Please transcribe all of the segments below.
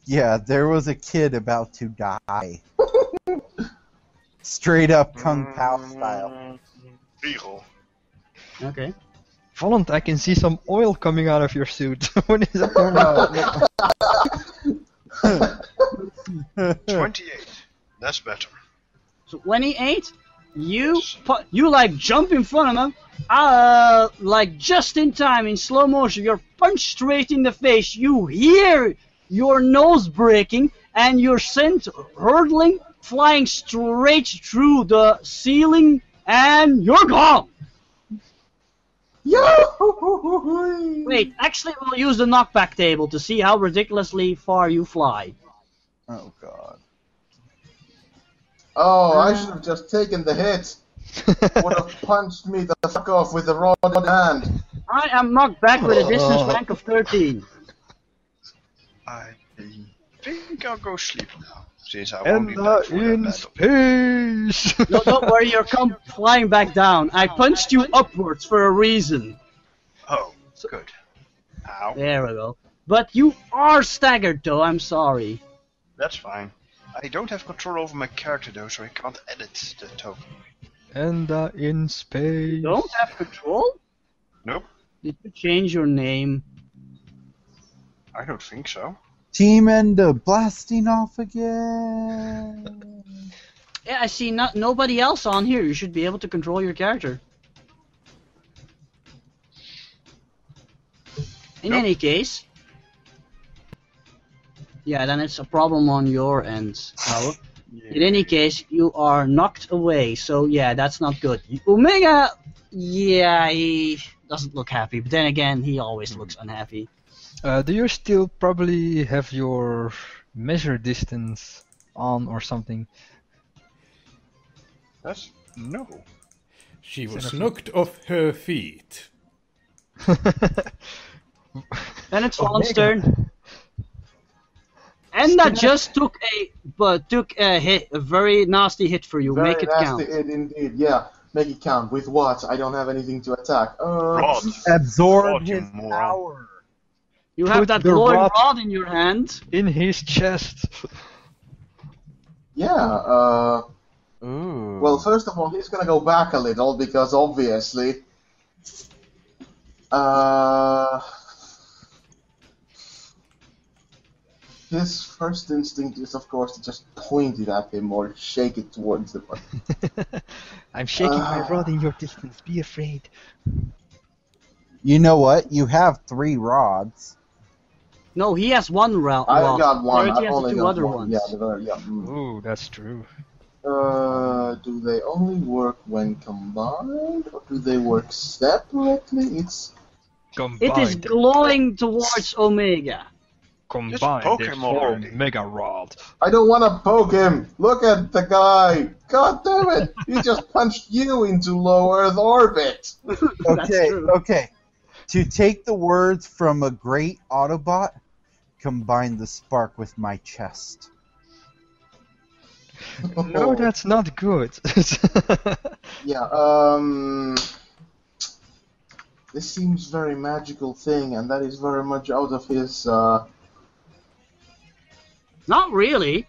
Yeah, there was a kid about to die. Straight up Kung Pao style. Eagle. Okay. Volland, I can see some oil coming out of your suit. What is that? 28. That's better. So 28, you like jump in front of him, like just in time in slow motion. You're punched straight in the face. You hear your nose breaking, and you're sent hurtling, flying straight through the ceiling, and you're gone. Wait, actually, we'll use the knockback table to see how ridiculously far you fly. Oh god. Oh, I should have just taken the hit. Would have punched me the fuck off with the rod in hand. I am knocked back with a distance rank of 13. I think I'll go sleep now, since I won't be And back for that in battle. space! No, don't worry, you're flying back down. I punched you upwards for a reason. Oh, good. Ow. There we go. But you are staggered, though. I'm sorry. That's fine. I don't have control over my character though, so I can't edit the token. And in space. You don't have control? Nope, Did you change your name? I don't think so. Team Ender blasting off again. Yeah, I see nobody else on here. You should be able to control your character. In Nope. any case... Yeah, then it's a problem on your end, Howard. In any case, you are knocked away, so yeah, that's not good. Omega, yeah, he doesn't look happy, but then again, he always looks unhappy. Do you still probably have your measure distance on or something? That's no. She was knocked off her feet. Then it's Vaughn's turn. And that just took a hit, a very nasty hit for you. Very Make it nasty count. hit indeed, yeah. Make it count. With what? I don't have anything to attack. Rod. Absorb Rod, you his moron. power. You have Put that the glowing rod- rod in your hand. In his chest. Yeah, Ooh. well, first of all, he's gonna go back a little, because obviously... His first instinct is, of course, to just point it at him or shake it towards the button. I'm shaking my rod in your distance. Be afraid. You know what? You have 3 rods. No, he has one rod. I got one. Rarity I've has only the two got other one. ones. Yeah, yeah. Ooh, that's true. Do they only work when combined, or do they work separately? It's Combined. It is glowing towards Omega. Combined. poke they him form already. Mega Rod. I don't want to poke him. Look at the guy. God damn it! He just punched you into low Earth orbit. Okay, true. okay. To take the words from a great Autobot, combine the spark with my chest. No, that's not good. Yeah. This seems very magical thing, and that is very much out of his. Not really.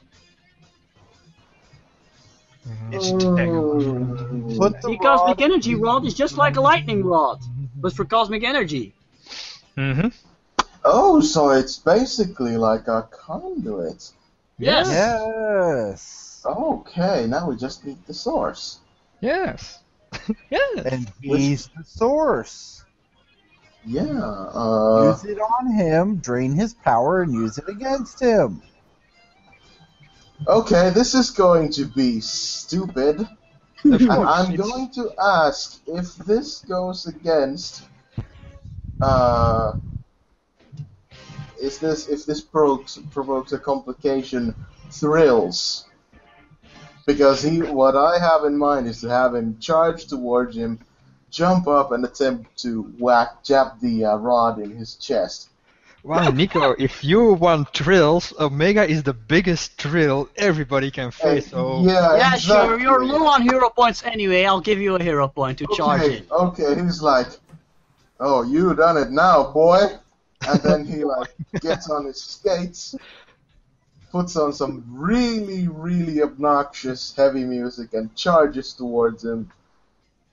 It's tangled. Put the The cosmic rod- energy rod is just like a lightning rod, but for cosmic energy. Mm-hmm. Oh, so it's basically like a conduit. Yes. Yes. Okay, now we just need the source. Yes. Yes. And he's the source. Yeah. Use it on him, drain his power, and use it against him. Okay, this is going to be stupid. And I'm going to ask if this goes against. If this provokes a complication, thrills. Because what I have in mind is to have him charge towards him, jump up, and attempt to jab the rod in his chest. Wow, Nico, if you want thrills, Omega is the biggest thrill everybody can face. So Yeah, exactly. sure. You're low on hero points anyway. I'll give you a hero point to charge it. Okay, he's like, oh, you done it now, boy. And then he like gets on his skates puts on some really, really obnoxious heavy music and charges towards him,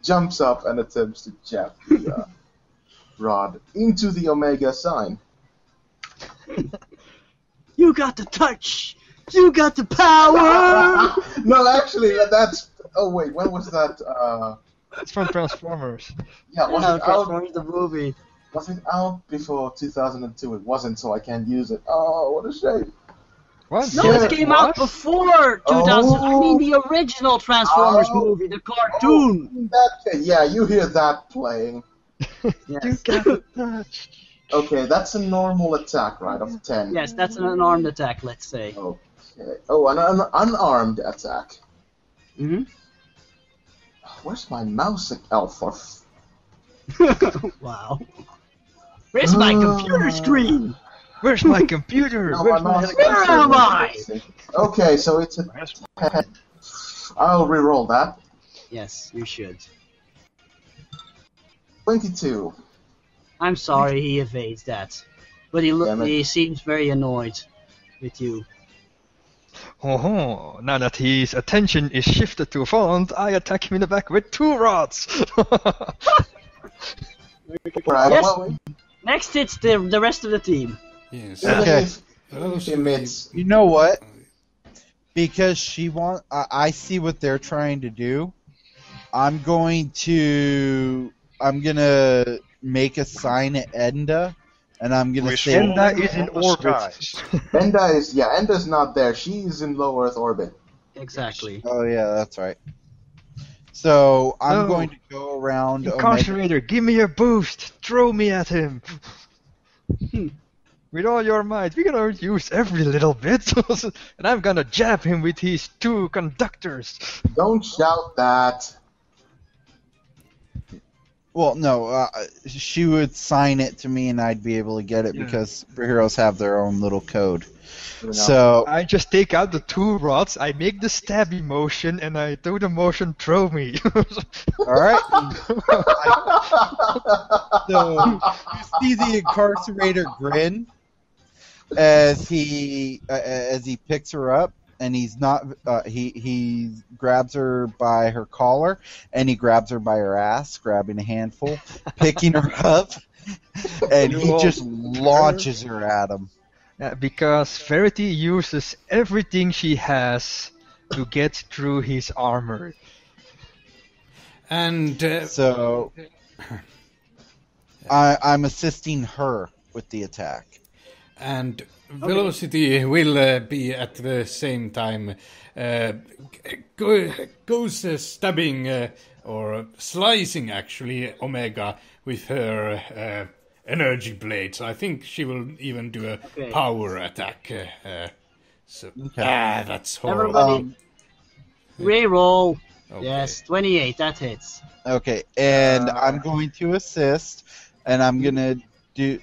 jumps up and attempts to jab the rod into the Omega sign. You got the touch! You got the power! No, actually, that's... Oh, wait, when was that? It's from Transformers. Yeah, was it out? Transformers the movie. Was it out before 2002? It wasn't, so I can't use it. Oh, what a shame. What? No, Yeah, it came out before 2000. I mean, the original Transformers movie, the cartoon. Yeah, you hear that playing. Yes. You got the touch. Okay, that's a normal attack, right, of 10. Yes, that's an unarmed attack, let's say. Okay. Oh, an unarmed attack. Mm-hmm. Where's my mouse? Oh, for... Wow. Where's my computer screen? Where's my computer? No, Where's my my mouse- Where am I? Okay, so it's a 10. I'll reroll that. Yes, you should. 22. I'm sorry he evades that. But Damn it. he seems very annoyed with you. Oh, now that his attention is shifted to Vaughn, I attack him in the back with 2 rods. Right, Yes. well, Next it's the rest of the team. Yes. even Okay. if Those he admits... You know what? Because I see what they're trying to do. I'm gonna make a sign at Enda, and I'm gonna Who is say Enda is in the orbit. skies. Enda's not there. She's in low Earth orbit. Exactly. Oh yeah, that's right. So I'm No. going to go around Omega. Incarcerator, give me a boost. Throw me at him. With all your might. We're gonna use every little bit. And I'm gonna jab him with his 2 conductors. Don't shout that. Well, no, she would sign it to me, and I'd be able to get it Yeah. because superheroes have their own little code. You know. So I just take out the 2 rods, I make the stabby motion, and I do the motion throw me. all right. So you see the incarcerator grin as he picks her up, and he's not he grabs her by her collar, and he grabs her by her ass, grabbing a handful, picking her up, and he just launches her at him. Because Verity uses everything she has to get through his armor. And So I'm assisting her with the attack. and Velocity will be at the same time goes stabbing or slicing actually Omega with her energy blades. I think she will even do a Okay. power attack. So Okay. that's horrible. Everybody, reroll. Okay. Yes, 28, that hits. Okay, and I'm going to assist, and I'm gonna do.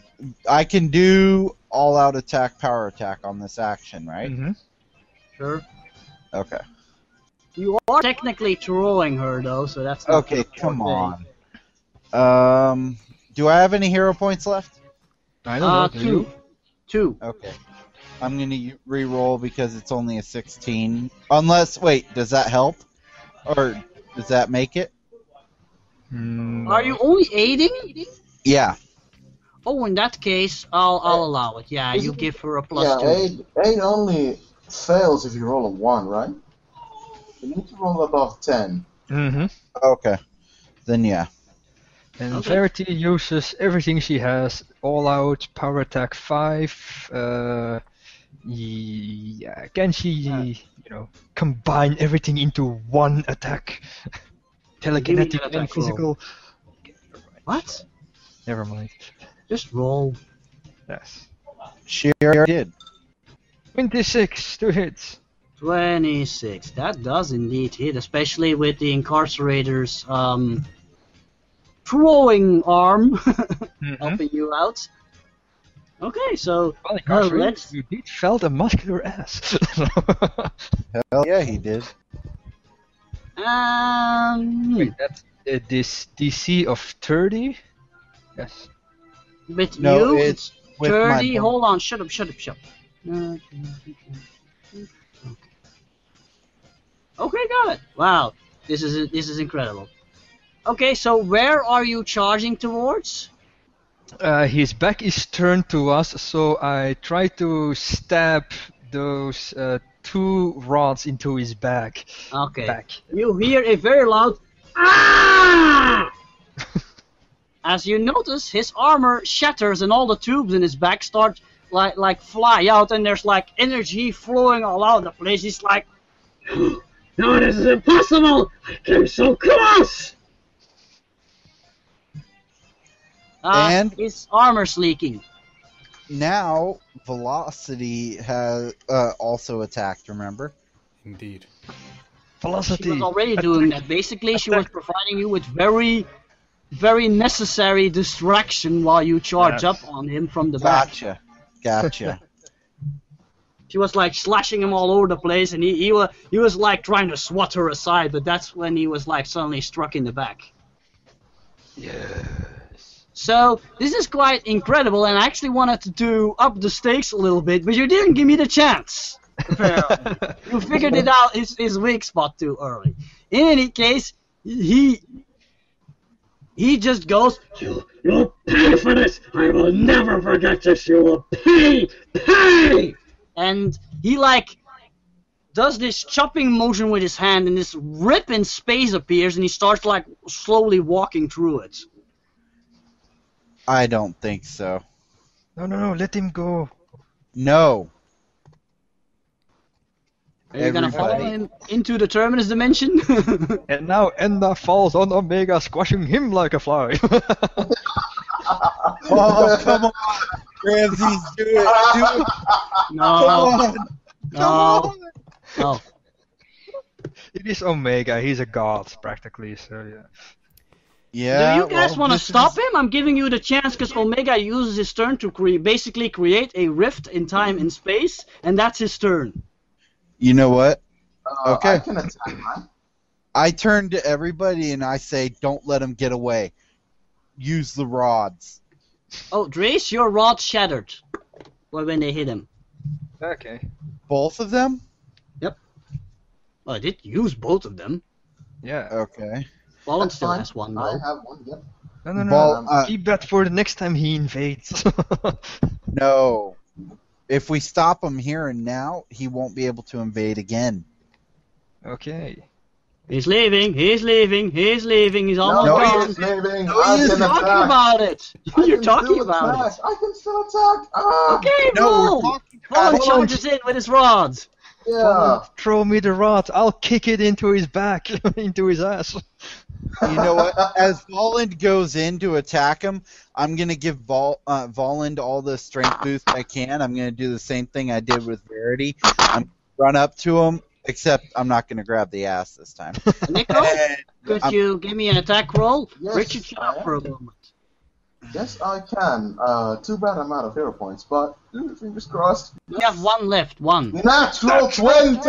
I can do all-out attack, power attack on this action, right? Mm-hmm. Sure. Okay. You are technically throwing her though, so that's not Okay, your come forte. on. Do I have any hero points left? I don't know. do 2. you? 2. Okay. I'm gonna re-roll because it's only a 16. Unless, wait, does that help? Or does that make it? Are you only aiding? Yeah. Oh, in that case, I'll allow it. Yeah, you give her a plus 2. Aid only fails if you roll a 1, right? You need to roll above 10. Mm-hmm. Okay. Then yeah. And Okay. Verity uses everything she has. All out, power attack 5. Yeah, can she, combine everything into one attack? Telekinetic Give me an and attack roll. physical. What? Never mind. Just roll. Yes. She already did. 26 to hit. 26. That does indeed hit, especially with the incarcerator's throwing arm helping you out. Okay, so Well, incarcerated, let's- you did felt a muscular ass. Hell yeah, he did. Wait, that's this DC of 30? Yes. with No, you it's with 30. my. Hold on, shut up. Wow, this is incredible. Okay, so where are you charging towards? His back is turned to us, so I try to stab those 2 rods into his back. Okay. You hear a very loud "Ah!" As you notice, his armor shatters and all the tubes in his back start like fly out, and there's like energy flowing all out the place. He's like, "No, this is impossible! I came so close!" And his armor's leaking. now Velocity has also attacked, remember? Indeed. Velocity. She was already doing that. Basically, she was providing you with very, very necessary distraction while you charge up on him from the back. Gotcha. She was like slashing him all over the place, and he was like trying to swat her aside, but that's when he was like suddenly struck in the back. Yes. So this is quite incredible, and I actually wanted to up the stakes a little bit, but you didn't give me the chance. You figured it out his weak spot too early. In any case, he just goes, "You'll pay for this! I will never forget this! You will pay! And he like does this chopping motion with his hand, and this rip in space appears, and he starts like slowly walking through it. I don't think so. No, let him go. No. Are you gonna follow him into the Terminus dimension? And now Enda falls on Omega, squashing him like a fly. Oh, come on. Ramses, do it. No. No. It is Omega, he's a god, practically, so yeah. Yeah. Do you guys want to stop him? I'm giving you the chance because Omega uses his turn to basically create a rift in time and space, and that's his turn. You know what? Okay. I can attack, man. I turn to everybody and I say, don't let him get away. Use the rods. Oh, Drace, your rod shattered when they hit him. Okay. Both of them? Yep. Well, I did use both of them. Yeah. Okay. Fallen That's still fine. has one, I though. have one, yep. No. Well, Keep that for the next time he invades. No. If we stop him here and now, he won't be able to invade again. Okay. He's leaving, he's almost No, gone. he's leaving. No, I he can is Talking attack. about it! I You're can talking still about attack. it! I can still attack. Ah! Okay, No, we're roll! talking Fallen about charges in with his rods. Yeah. Throw me the rod, I'll kick it into his back, into his ass. You know what? As Voland goes in to attack him, I'm going to give Voland all the strength boost I can. I'm going to do the same thing I did with Verity. I'm going to run up to him, except I'm not going to grab the ass this time. Nico, And could I'm- you give me an attack roll? Yes, Richard, shut I up am. for a moment. Yes, I can. Too bad I'm out of hero points, but fingers crossed. You have one left, one. Natural 20!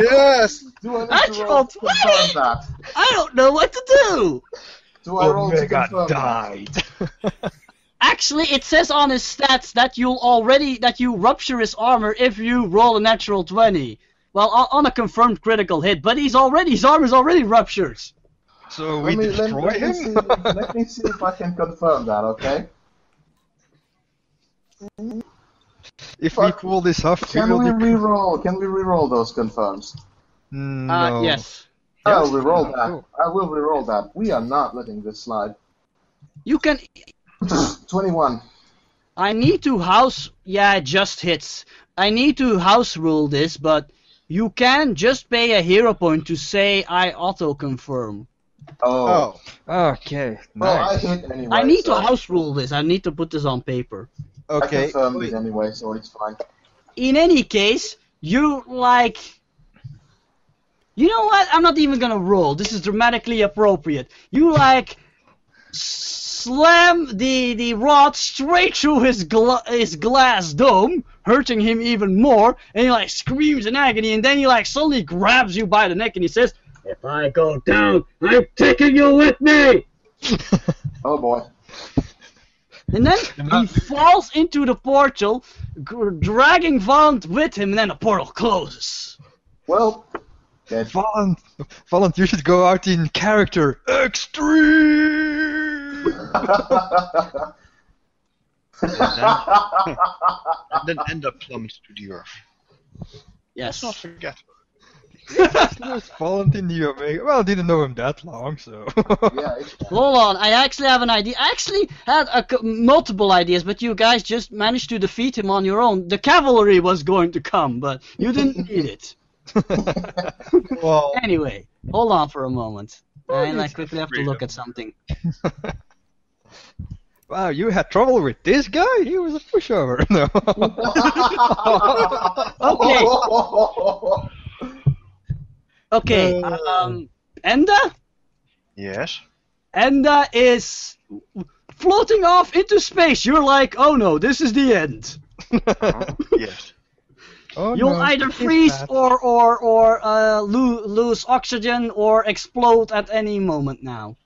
Yes! Do I need Natural to roll to 20? confirm that? I don't know what to do! Do I roll to Omega confirm that? died. Actually, it says on his stats that you rupture his armor if you roll a natural 20. Well, on a confirmed critical hit, but his armor's already ruptured. So we Let destroy me him? see, let me see if I can confirm that, okay? If we pull this off, we Can will we be... reroll? Can we reroll those confirms? No. Yes. I'll Yes? reroll that. Cool. I will reroll that. We are not letting this slide. You can... 21. I need to it just hits. I need to house rule this, but you can just pay a hero point to say I auto-confirm. Oh. Okay, Well, I nice. hit anyway. I need so to house rule this. I need to put this on paper. I Okay. confirmed it anyway, so it's fine. In any case, you like... You know what? I'm not even gonna roll. This is dramatically appropriate. You like... Slam the rod straight through his glass dome, hurting him even more, and he like screams in agony, and then he like suddenly grabs you by the neck and he says, "If I go down, I'm taking you with me!" Oh boy. And then he falls into the portal, dragging Vaughn with him, and then the portal closes. Well, Valant, you should go out in character. Extreme! And then Ender plummets to the earth. Yes. Let's not forget. There's Valant in the Omega. Well, I didn't know him that long, so. Yeah, Hold on, I actually have an idea. I actually had multiple ideas, but you guys just managed to defeat him on your own. The cavalry was going to come, but you didn't need it. Well, Anyway, hold on for a moment. I quickly have to look at something. Wow, you had trouble with this guy? He was a pushover. No. Okay, Enda? Yes. Enda is floating off into space. You're like, oh no, this is the end. Yes. Oh, You'll no, either it's freeze bad. or lose oxygen or explode at any moment now.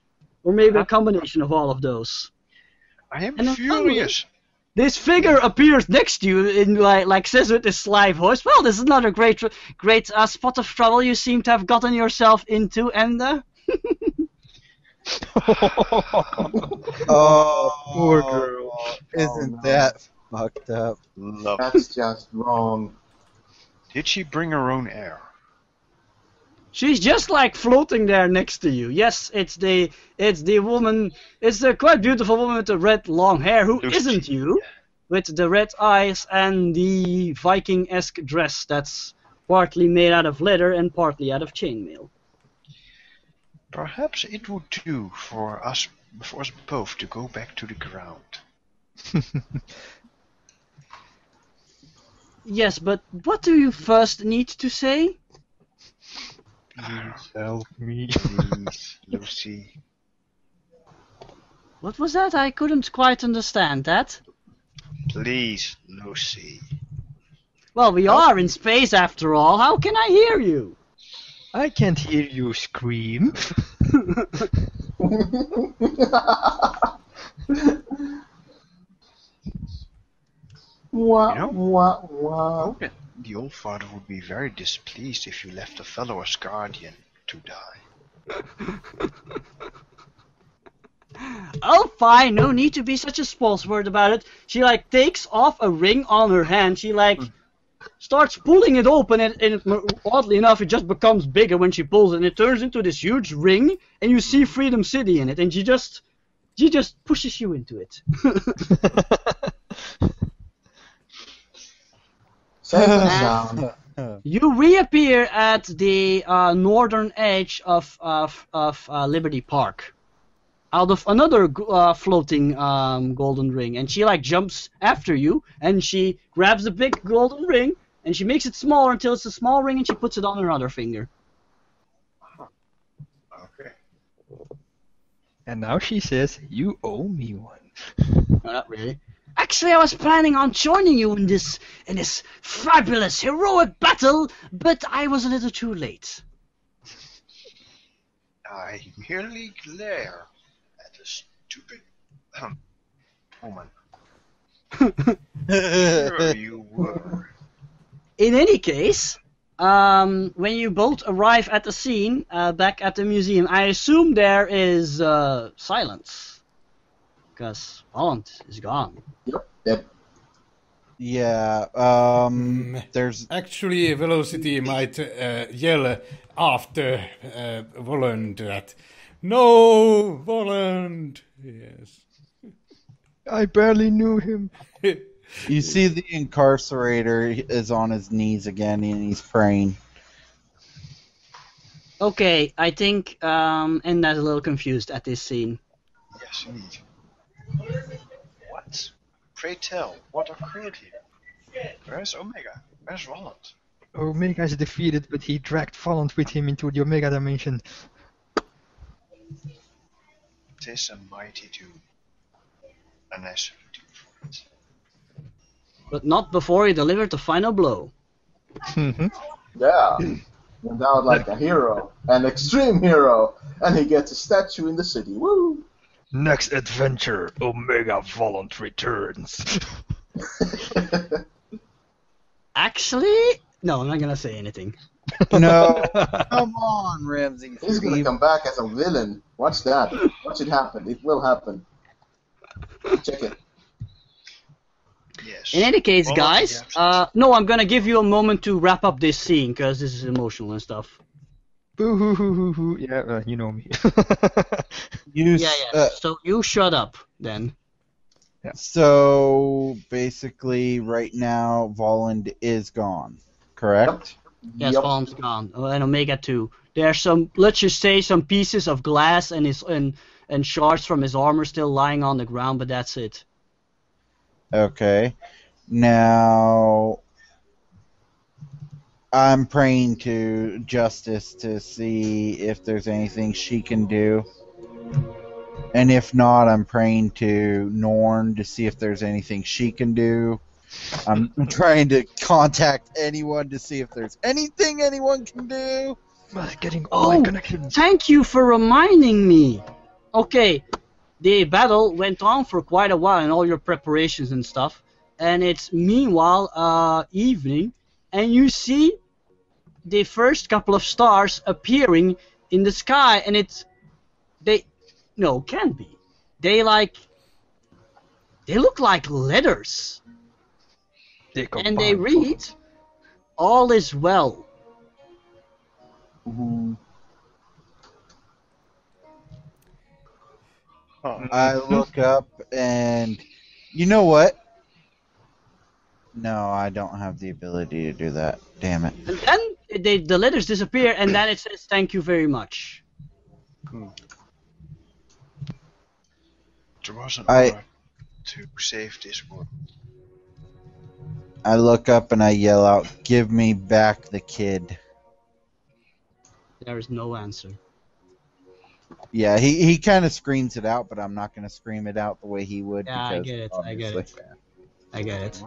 Or maybe a combination of all of those. I am And then furious. This figure appears next to you in like says with this sly voice, well, this is not a great spot of trouble you seem to have gotten yourself into, Enda. oh, Poor girl. Isn't no. that fucked up? Love. That's just wrong. Did she bring her own air? She's just like floating there next to you. Yes, it's the woman. It's the quite beautiful woman with the red long hair who Lucy. isn't you, with the red eyes and the Viking-esque dress that's partly made out of leather and partly out of chainmail. Perhaps it would do for us both to go back to the ground. Yes, but what do you first need to say? Please help me. Please, Lucy. What was that? I couldn't quite understand that. Please, Lucy. Well, we are in space after all. How can I hear you? I can't hear you scream. Wah, You know? wah, I wah. hope that the old father would be very displeased if you left a fellow Asgardian to die. Oh, fine. No need to be such a spokesword about it. She like takes off a ring on her hand. She like starts pulling it open, and oddly enough, it just becomes bigger when she pulls it, and it turns into this huge ring, and you see Freedom City in it, and she just pushes you into it. Safe and sound. You reappear at the northern edge of Liberty Park, out of another floating golden ring, and she like jumps after you, and she grabs the big golden ring, and she makes it smaller until it's a small ring, and she puts it on her other finger. Okay. And now she says, you owe me one. No, not really. Actually, I was planning on joining you in this fabulous, heroic battle, but I was a little too late. I merely glare at a stupid woman. Sure you were. In any case, when you both arrive at the scene, back at the museum, I assume there is silence. Because Holland is gone. Yep. Yeah. There's Actually, Velocity might yell after Voland that, "No, Voland!" Yes. I barely knew him. you see the incarcerator is on his knees again and he's praying. Okay, I think Enda's a little confused at this scene. Yes, indeed. What? Pray tell, what occurred here? Where's Omega? Where's Roland? Omega is defeated, but he dragged Valant with him into the Omega dimension. Tis a mighty doom, and I salute you for it. But not before he delivered the final blow. Yeah. Went out like a hero, an extreme hero, and he gets a statue in the city. Woo! Next adventure, Omega Valant returns. Actually, no, I'm not gonna say anything. No, come on, Ramsey. He's gonna come back as a villain. Watch that. Watch it happen. It will happen. Check it. Yes. In any case, All guys, of the no, I'm gonna give you a moment to wrap up this scene because this is emotional and stuff. Boo hoo hoo hoo hoo. Yeah, you know me. So you shut up then. So basically, right now, Voland is gone. Correct. Yes, Yep. Palm's gone. And Omega 2. There's some, let's just say, some pieces of glass and and shards from his armor still lying on the ground, but that's it. Okay. Now, I'm praying to Justice to see if there's anything she can do. And if not, I'm praying to Norn to see if there's anything she can do. I'm trying to contact anyone to see if there's anything anyone can do. Getting all my connections. Thank you for reminding me. Okay, the battle went on for quite a while and all your preparations and stuff. And it's meanwhile evening, and you see the first couple of stars appearing in the sky, and can't be. They look like letters, and they read, "All is well." I look up and you know what? No, I don't have the ability to do that. Damn it. And then the letters disappear, and then it says, "Thank you very much." There was an order to save this world. I look up and I yell out, "Give me back the kid." There is no answer. Yeah, he kind of screams it out, but I'm not going to scream it out the way he would. Yeah, I because get it. obviously- I get it.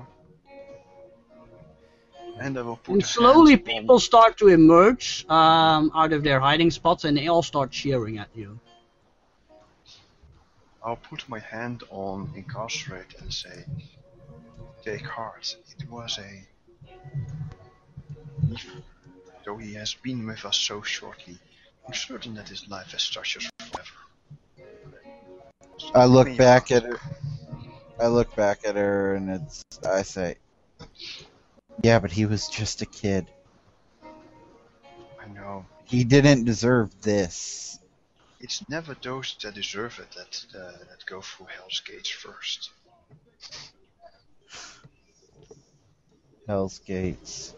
And I will put And a slowly hand on- people start to emerge out of their hiding spots, and they all start cheering at you. I'll put my hand on Incarcerate and say, take heart, it was though he has been with us so shortly, I'm certain that his life has touched us forever. I look back at her. And I say, "Yeah, but he was just a kid. I know. He didn't deserve this." It's never those that deserve it that go through Hell's Gates first. Hell's Gates.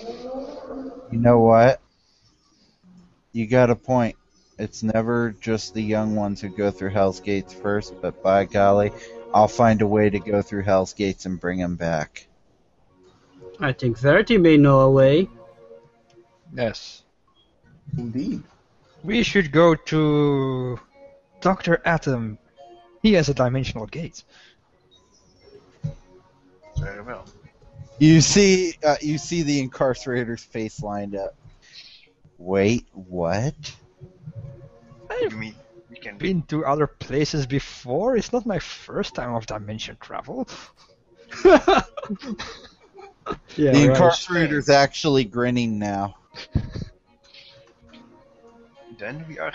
You know what? You got a point. It's never just the young ones who go through Hell's Gates first, but by golly, I'll find a way to go through Hell's Gates and bring him back. I think Verity may know a way. Yes. Indeed. We should go to Dr. Atom. He has a dimensional gate. Very well. You see the incarcerator's face lined up. Wait, what? You mean we can Been to other places before. It's not my first time of dimension travel. Yeah, The incarcerator's actually grinning now. Then we are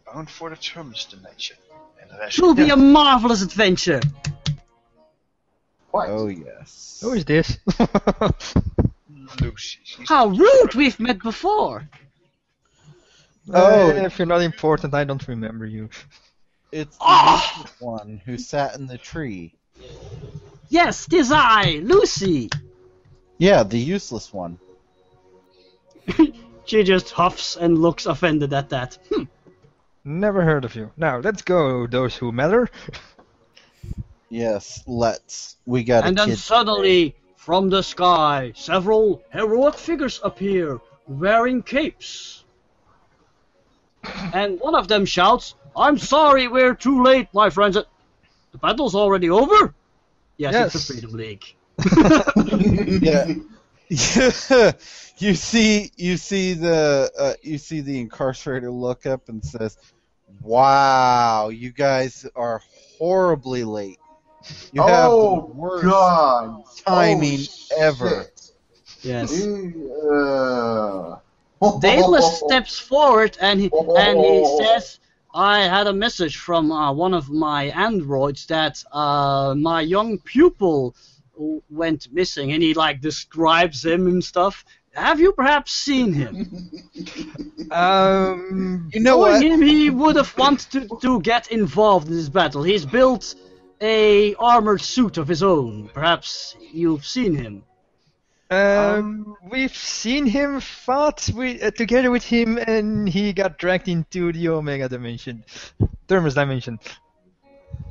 bound for the terminus dimension. And the rest It will be a marvelous adventure. Quite. Oh yes. Who is this? Lucy. She's How rude! We've met before. If you're not important, I don't remember you. It's the useless one who sat in the tree. Yes, 'tis I, Lucy. Yeah, the useless one. She just huffs and looks offended at that. Never heard of you. Now, let's go, those who matter. Yes, let's. We got And a then kid. suddenly, from the sky, several heroic figures appear, wearing capes. And one of them shouts, "I'm sorry we're too late, my friends. The battle's already over?" Yes, it's the Freedom League. Yeah. you see the incarcerator look up and says, "Wow, you guys are horribly late. You have the worst God. timing Oh, ever." shit. Yes. Uh, Daedalus steps forward and he says, I had a message from one of my androids that my young pupil went missing, and he like describes him and stuff. Have you perhaps seen him? You know Knowing what? him, he would have wanted to get involved in this battle. He's built a armored suit of his own. Perhaps you've seen him. We've seen him fought together with him, and he got dragged into the Omega dimension, Thermos dimension.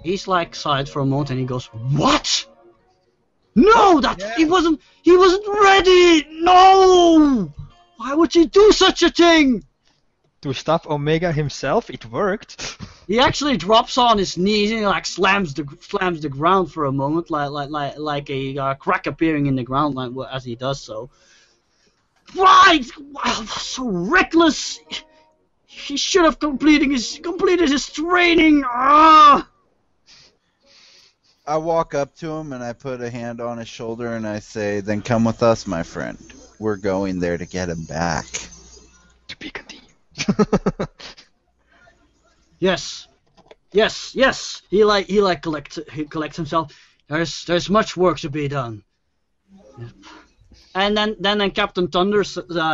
He's like silent for a moment, and he goes, "What? No, he wasn't ready. No! Why would he do such a thing?" To stop Omega himself, it worked. He actually drops on his knees and he like slams the ground for a moment, like a crack appearing in the ground, as he does so. Why? Wow, that's so reckless. He should have completed his training. Ah! I walk up to him and I put a hand on his shoulder and I say, "Then come with us, my friend. We're going there to get him back." To be continued. Yes. He collects himself. There's much work to be done. And then Captain Thunder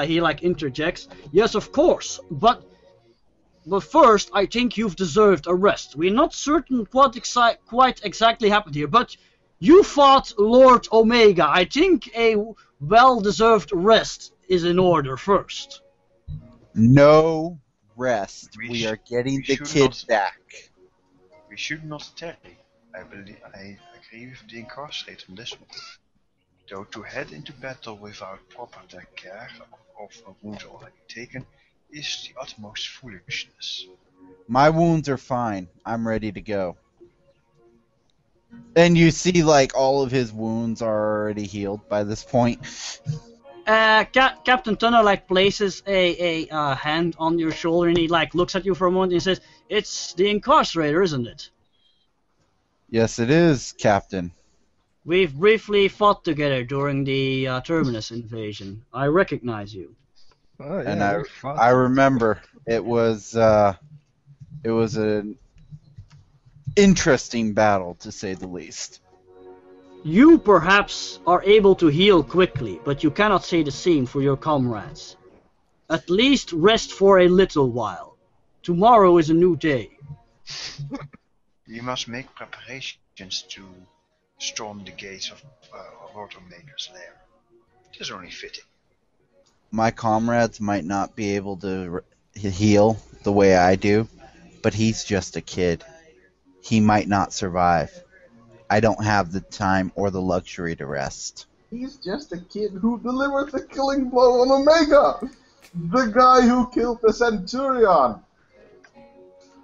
he like interjects. Yes, of course, but first I think you've deserved a rest. We're not certain what quite exactly happened here, but you fought Lord Omega. I think a well-deserved rest is in order first. No rest. We are getting the kid back. We should not tarry. I agree with the incarcerated on this one. Though to head into battle without proper care of a wound already taken is the utmost foolishness. My wounds are fine. I'm ready to go. And you see, like, all of his wounds are already healed by this point. Captain Thunder like places a hand on your shoulder and he like looks at you for a moment and he says, "It's the incarcerator, isn't it?" Yes, it is, Captain. We've briefly fought together during the Terminus invasion. I recognize you. Oh, yeah, And we fought. I remember it was an interesting battle, to say the least. You perhaps are able to heal quickly, but you cannot say the same for your comrades. At least rest for a little while. Tomorrow is a new day. We must make preparations to storm the gates of Lord Omega's lair. It is only fitting. My comrades might not be able to heal the way I do, but he's just a kid. He might not survive. I don't have the time or the luxury to rest. He's just a kid who delivered the killing blow on Omega! The guy who killed the Centurion!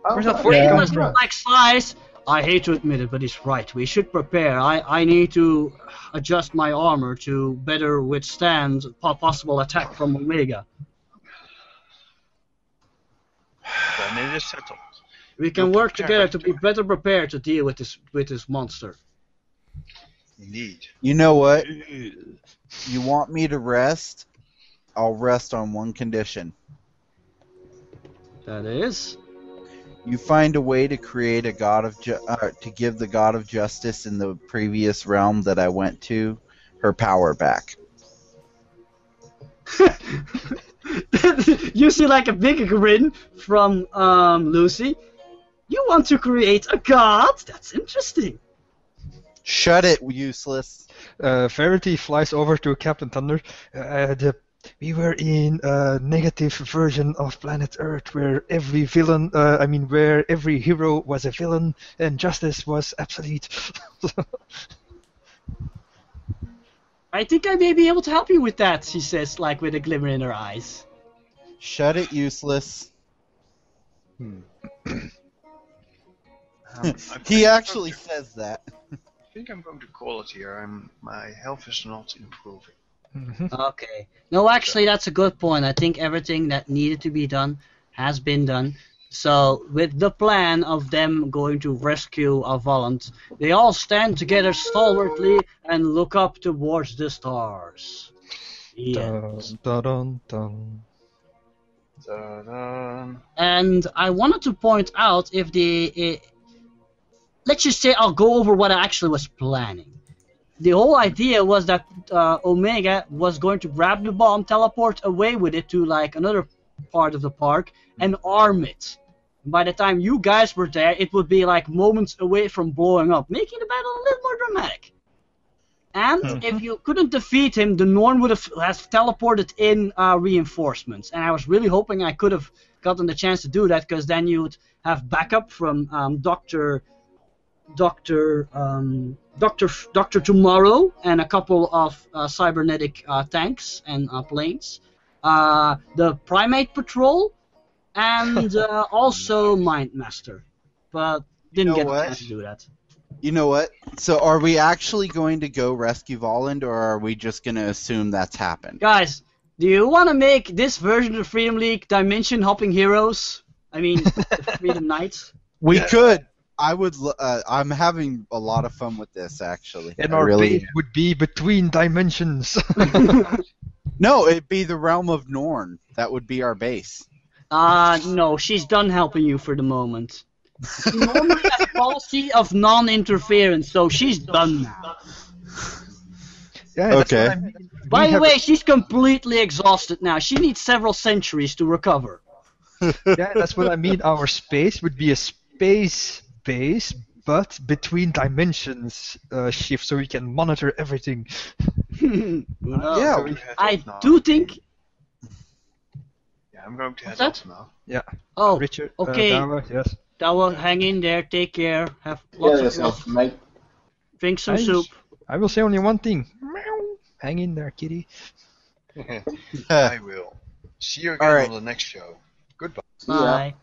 Where's that Wait, come that's from? not like Slice. I hate to admit it, but he's right. We should prepare. I need to adjust my armor to better withstand possible attack from Omega. Then it is settled. We can work together to be better prepared to deal with this monster. Indeed. You know what? You want me to rest? I'll rest on one condition. That is. You find a way to create a god of to give the god of justice in the previous realm that I went to her power back. You see like a big grin from Lucy. You want to create a god? That's interesting. Shut it, useless. Verity flies over to Captain Thunder. We were in a negative version of planet Earth where every villain, where every hero was a villain and justice was absolute. I think I may be able to help you with that, she says, like with a glimmer in her eyes. Shut it, useless. He actually says that. I think I'm going to call it here. My health is not improving. Okay. No, actually, that's a good point. I think everything that needed to be done has been done. So, with the plan of them going to rescue Avalant, they all stand together stalwartly and look up towards the stars. Yes. Dun, dun, dun. Ta-da. And I wanted to point out if let's just say I'll go over what I actually was planning. The whole idea was that Omega was going to grab the bomb, teleport away with it to like another part of the park, and arm it. By the time you guys were there, it would be like moments away from blowing up, making the battle a little more dramatic. And if you couldn't defeat him, the Norn would have teleported in reinforcements. And I was really hoping I could have gotten the chance to do that, because then you would have backup from Doctor Tomorrow and a couple of cybernetic tanks and planes, the Primate Patrol, and also Mindmaster, but didn't get the chance to do that. You know what? So are we actually going to go rescue Volland, or are we just going to assume that's happened? Guys, do you want to make this version of the Freedom League dimension hopping heroes? I mean, the Freedom Knights? We could. I would. I'm having a lot of fun with this, actually. And I our really base would be between dimensions. No, it'd be the realm of Norn. That would be our base. No, she's done helping you for the moment. She normally has a policy of non-interference, so she's done now. Yeah, that's Okay. what I mean. By the way, she's completely exhausted now. She needs several centuries to recover. Yeah, that's what I mean. Our space would be a space base, but between dimensions shift, so we can monitor everything. Yeah, I'm going to head I off now. do think... Yeah, I'm going to head What's off now. Yeah. Oh, Richard, okay. Dawa, yes. Dawa, hang in there, take care, have Yeah, lots of yourself, rest, mate. drink some Nice. soup. I will say only one thing. Meow. Hang in there, kitty. I will. See you again Alright. on the next show. Goodbye. See ya. Bye.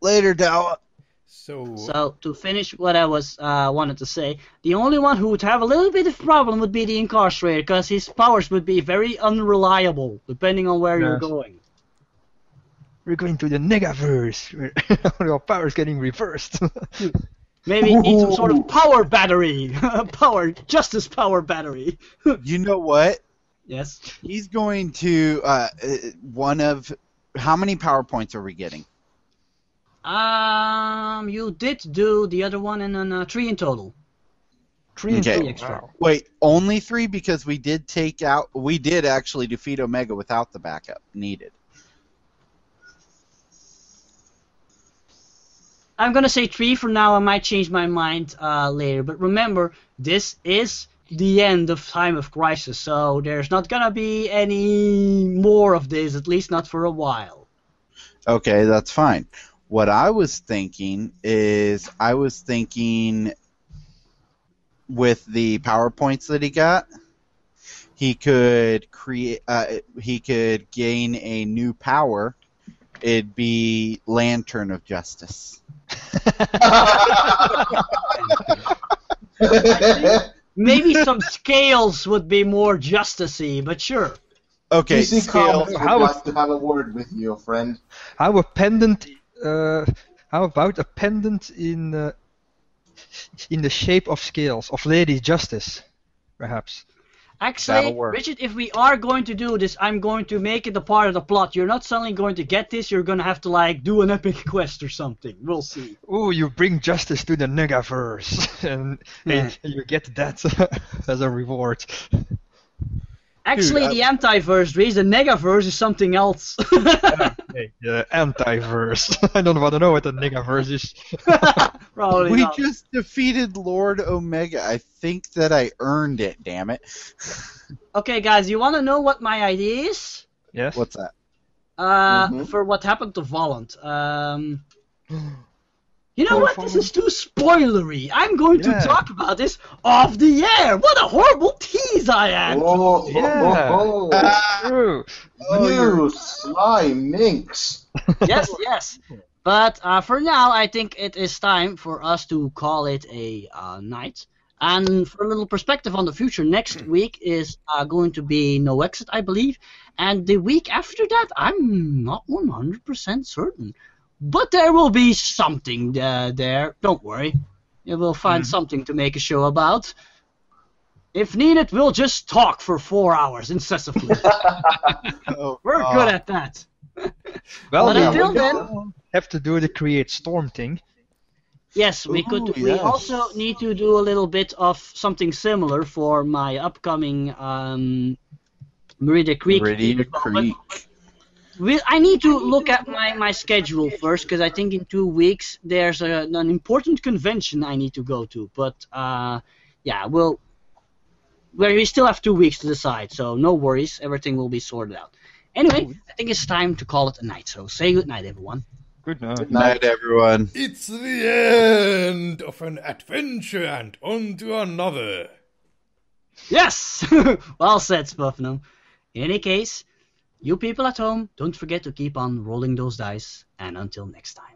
Later, Dawa. So, to finish what I was wanted to say, the only one who would have a little bit of problem would be the Incarcerator, because his powers would be very unreliable, depending on where you're Yes. going. We're going to the Negaverse, where our power's getting reversed. Maybe he needs some sort of power battery! Justice power battery! You know what? Yes. He's going to one of. How many PowerPoints are we getting? You did do the other one and then 3 in total. 3 and Okay. 3 extra. Wait, only 3, because we did actually defeat Omega without the backup needed. I'm gonna say 3 for now. I might change my mind later. But remember, this is the end of Time of Crisis, so there's not gonna be any more of this, at least not for a while. Okay, that's fine. What I was thinking with the PowerPoints that he got, he could gain a new power. It'd be Lantern of Justice. Maybe some scales would be more justicey, but sure. Okay, DC scale. Comics would How- like to have a word with you, friend. How about a pendant in the shape of scales, of Lady Justice, perhaps? Actually, That'll work. Richard, if we are going to do this, I'm going to make it a part of the plot. You're not suddenly going to get this. You're going to have to like do an epic quest or something. We'll see. Oh, you bring justice to the Negaverse, and you get that as a reward. Actually, Dude, the anti-verse, Reese, the negaverse is something else. Hey, the anti-verse. I don't want to know what the Negaverse is. Probably We not. just defeated Lord Omega. I think that I earned it, damn it. Okay, guys, you want to know what my idea is? Yes. What's that? For what happened to Volland. You know Oh, what? This is too spoilery. I'm going to talk about this off the air. What a horrible tease I am. Oh, Yeah. oh, True. oh, you sly minx. Yes. But for now, I think it is time for us to call it a night. And for a little perspective on the future, next week is going to be No Exit, I believe. And the week after that, I'm not 100% certain. But there will be something there. Don't worry. You will find something to make a show about. If needed, we'll just talk for 4 hours incessantly. Oh, We're good at that. Well, But we until will then, have to do the create storm thing. yes, we could. Ooh, We yes. also need to do a little bit of something similar for my upcoming Merida Creek. Meridian But Creek. I need to look at my schedule first, because I think in 2 weeks there's an important convention I need to go to. But yeah, we still have 2 weeks to decide, so no worries, everything will be sorted out. Anyway, I think it's time to call it a night, so say good night, everyone. Good night. Good Night, everyone. It's the end of an adventure and on to another. Yes! Well said, Spuffnum. In any case, you people at home, don't forget to keep on rolling those dice, and until next time.